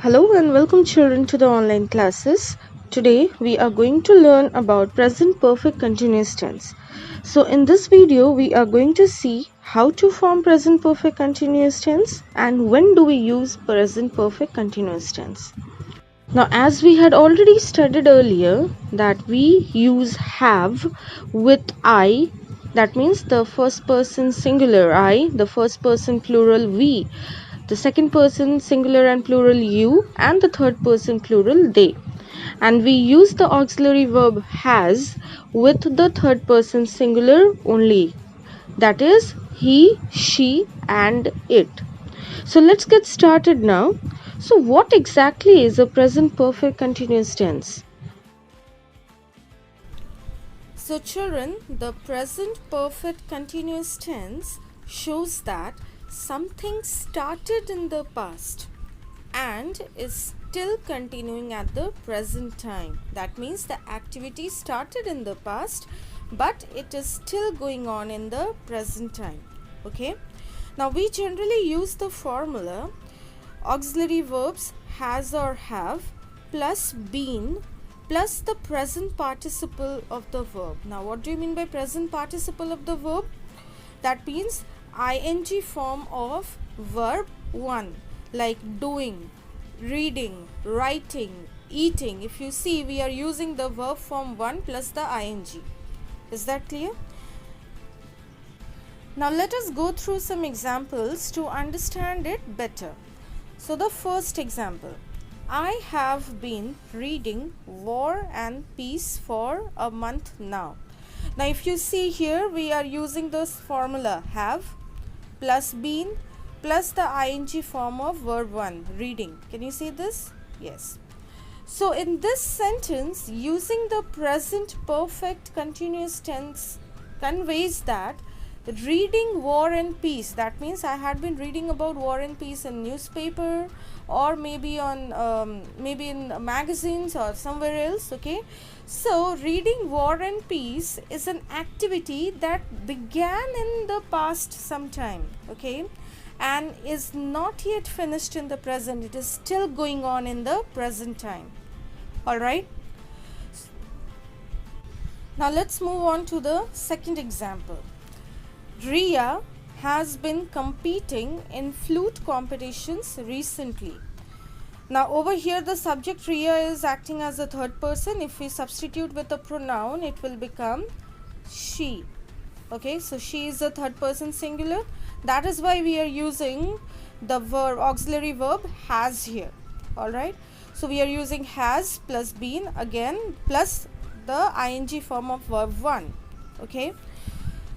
Hello and welcome children to the online classes. Today we are going to learn about present perfect continuous tense. So in this video we are going to see how to form present perfect continuous tense and when do we use present perfect continuous tense. Now as we had already studied earlier that we use have with I, that means the first person singular I, the first person plural we, the second person singular and plural you, and the third person plural they. And we use the auxiliary verb has with the third person singular only, that is he, she, and it. So let's get started now. So what exactly is a present perfect continuous tense? So children, the present perfect continuous tense shows that something started in the past and is still continuing at the present time. That means the activity started in the past but it is still going on in the present time. Okay. Now we generally use the formula auxiliary verbs has or have plus been plus the present participle of the verb. Now what do you mean by present participle of the verb? That means ing form of verb 1, like doing, reading, writing, eating. If you see, we are using the verb form 1 plus the ing. Is that clear? Now let us go through some examples to understand it better. So the first example, I have been reading War and Peace for a month now. Now if you see here, we are using this formula have plus been plus the ing form of verb 1, reading. Can you see this? Yes. So in this sentence, using the present perfect continuous tense conveys that reading War and Peace, that means I had been reading about War and Peace in newspaper or maybe on maybe in magazines or somewhere else. Okay, so reading War and Peace is an activity that began in the past sometime, okay, and is not yet finished in the present. It is still going on in the present time. All right, now let's move on to the second example. Riya has been competing in flute competitions recently. Now over here the subject Riya is acting as a third person. If we substitute with a pronoun, it will become she. Okay, so she is a third person singular. That is why we are using the verb auxiliary verb has here. Alright, so we are using has plus been again plus the ing form of verb 1. Okay,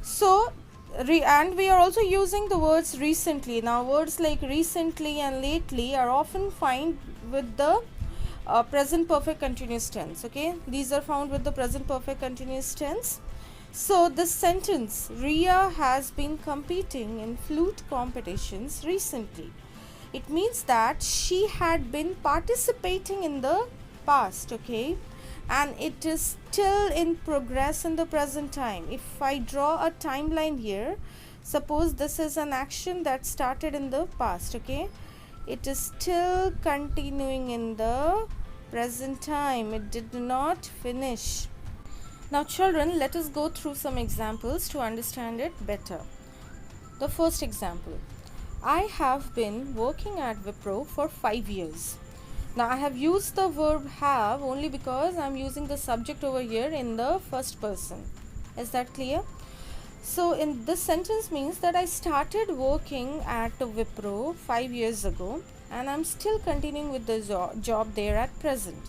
so and we are also using the words recently. Now words like recently and lately are often found with the present perfect continuous tense. Okay, these are found with the present perfect continuous tense. So this sentence, Riya has been competing in flute competitions recently, it means that she had been participating in the past. Okay, and it is still in progress in the present time. If I draw a timeline here, suppose this is an action that started in the past. Okay, it is still continuing in the present time. It did not finish. Now children, let us go through some examples to understand it better. The first example, I have been working at Wipro for 5 years. Now I have used the verb have only because I am using the subject over here in the first person. Is that clear? So in this sentence means that I started working at Wipro 5 years ago and I am still continuing with the job there at present.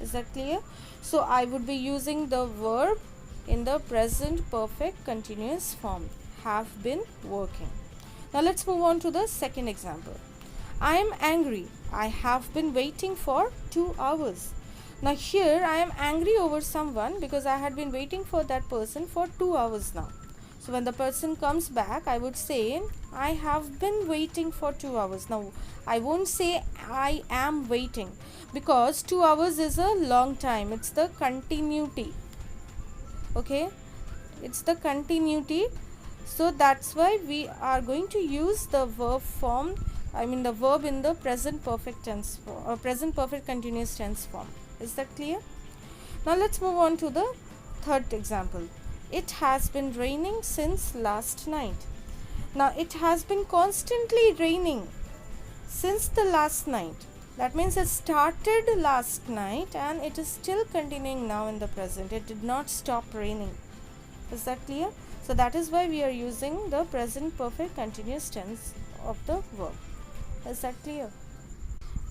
Is that clear? So I would be using the verb in the present perfect continuous form, have been working. Now let's move on to the second example. I am angry. I have been waiting for 2 hours. Now here I am angry over someone because I had been waiting for that person for 2 hours now. So when the person comes back, I would say I have been waiting for 2 hours. Now I won't say I am waiting because 2 hours is a long time. It's the continuity. Okay, it's the continuity. So that's why we are going to use the verb form the verb in the present perfect tense or present perfect continuous tense form. Is that clear? Now let's move on to the third example. It has been raining since last night. Now it has been constantly raining since the last night. That means it started last night and it is still continuing now in the present. It did not stop raining. Is that clear? So that is why we are using the present perfect continuous tense of the verb. Is that clear?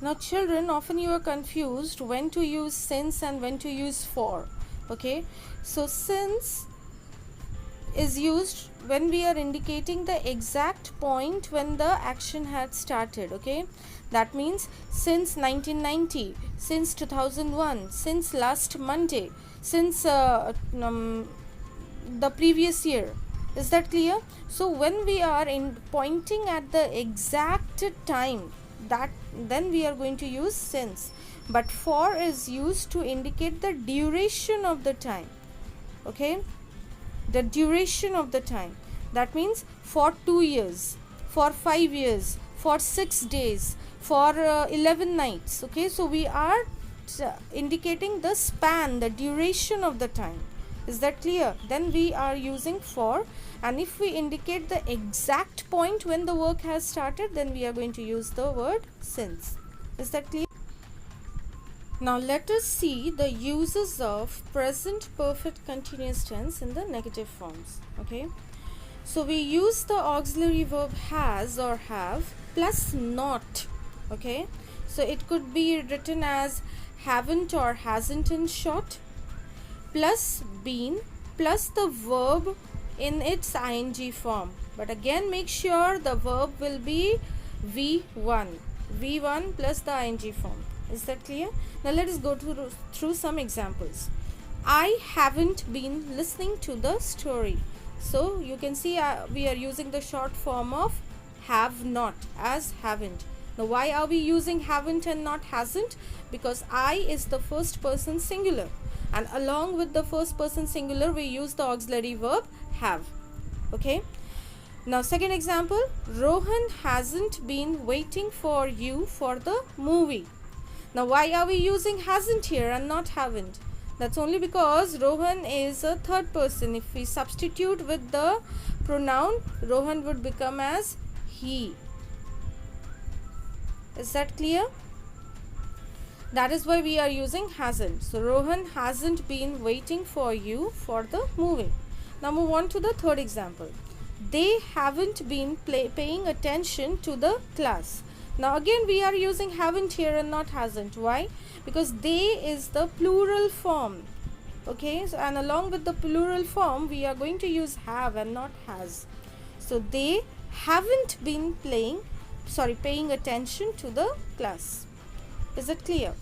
Now children, often you are confused when to use since and when to use for. Okay, so since is used when we are indicating the exact point when the action had started. Okay, that means since 1990, since 2001, since last Monday, since the previous year. Is that clear? So when we are pointing at the exact time, that then we are going to use since. But for is used to indicate the duration of the time. Okay, the duration of the time. That means for 2 years, for 5 years, for 6 days, for 11 nights. Okay, so we are indicating the span, the duration of the time. Is that clear? Then we are using for, and if we indicate the exact point when the work has started, then we are going to use the word since. Is that clear? Now let us see the uses of present perfect continuous tense in the negative forms. Okay, so we use the auxiliary verb has or have plus not. Okay, so it could be written as haven't or hasn't in short, plus been, plus the verb in its ing form. But again, make sure the verb will be V1 plus the ing form. Is that clear? Now let us go through some examples. I haven't been listening to the story. So you can see we are using the short form of have not as haven't. Now why are we using haven't and not hasn't? Because I is the first person singular, and along with the first person singular we use the auxiliary verb have. Okay, now second example, Rohan hasn't been waiting for you for the movie. Now why are we using hasn't here and not haven't? That's only because Rohan is a third person. If we substitute with the pronoun, Rohan would become as he. Is that clear? That is why we are using hasn't. So Rohan hasn't been waiting for you for the movie. Now move on to the third example. They haven't been paying attention to the class. Now again we are using haven't here and not hasn't. Why? Because they is the plural form. Okay, so, and along with the plural form we are going to use have and not has. So they haven't been paying attention to the class. Is it clear?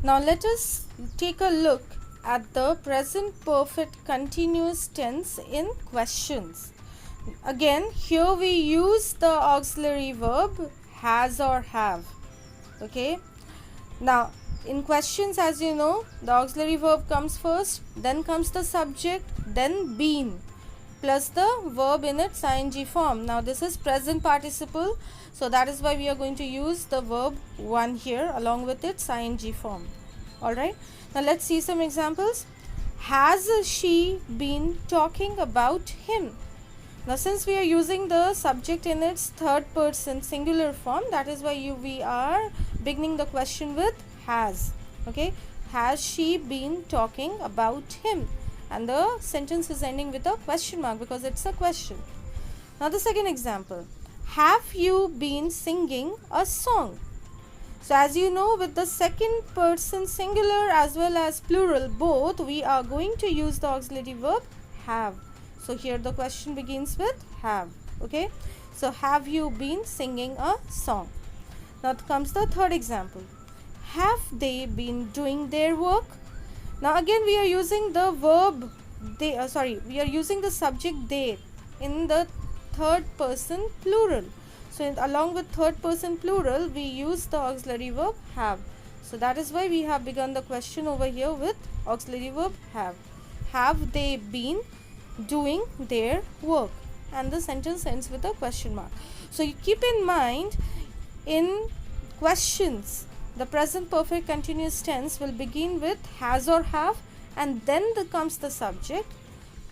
Now let us take a look at the present perfect continuous tense in questions. Again, here we use the auxiliary verb has or have. Okay, now in questions, as you know, the auxiliary verb comes first, then comes the subject, then been, plus the verb in its ing form. Now this is present participle, so that is why we are going to use the verb one here along with its ing form. Alright, now let's see some examples. Has she been talking about him? Now since we are using the subject in its third person singular form, that is why we are beginning the question with has. Okay, has she been talking about him? And the sentence is ending with a question mark because it's a question. Now the second example, have you been singing a song? So as you know, with the second person singular as well as plural both, we are going to use the auxiliary verb have. So here the question begins with have. Okay, so have you been singing a song? Now comes the third example, have they been doing their work? Now again we are using the verb we are using the subject they in the third person plural. So along with third person plural we use the auxiliary verb have. So that is why we have begun the question over here with auxiliary verb have. Have they been doing their work? and the sentence ends with a question mark. So you keep in mind, in questions the present perfect continuous tense will begin with has or have, and then comes the subject,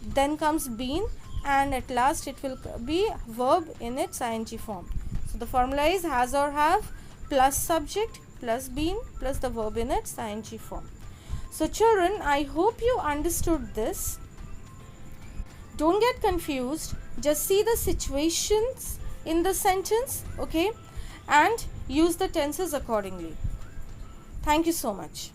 then comes been, and at last it will be verb in its ing form. So the formula is has or have plus subject plus been plus the verb in its ing form. So children, I hope you understood this. Don't get confused, just see the situations in the sentence, okay, and use the tenses accordingly. Thank you so much.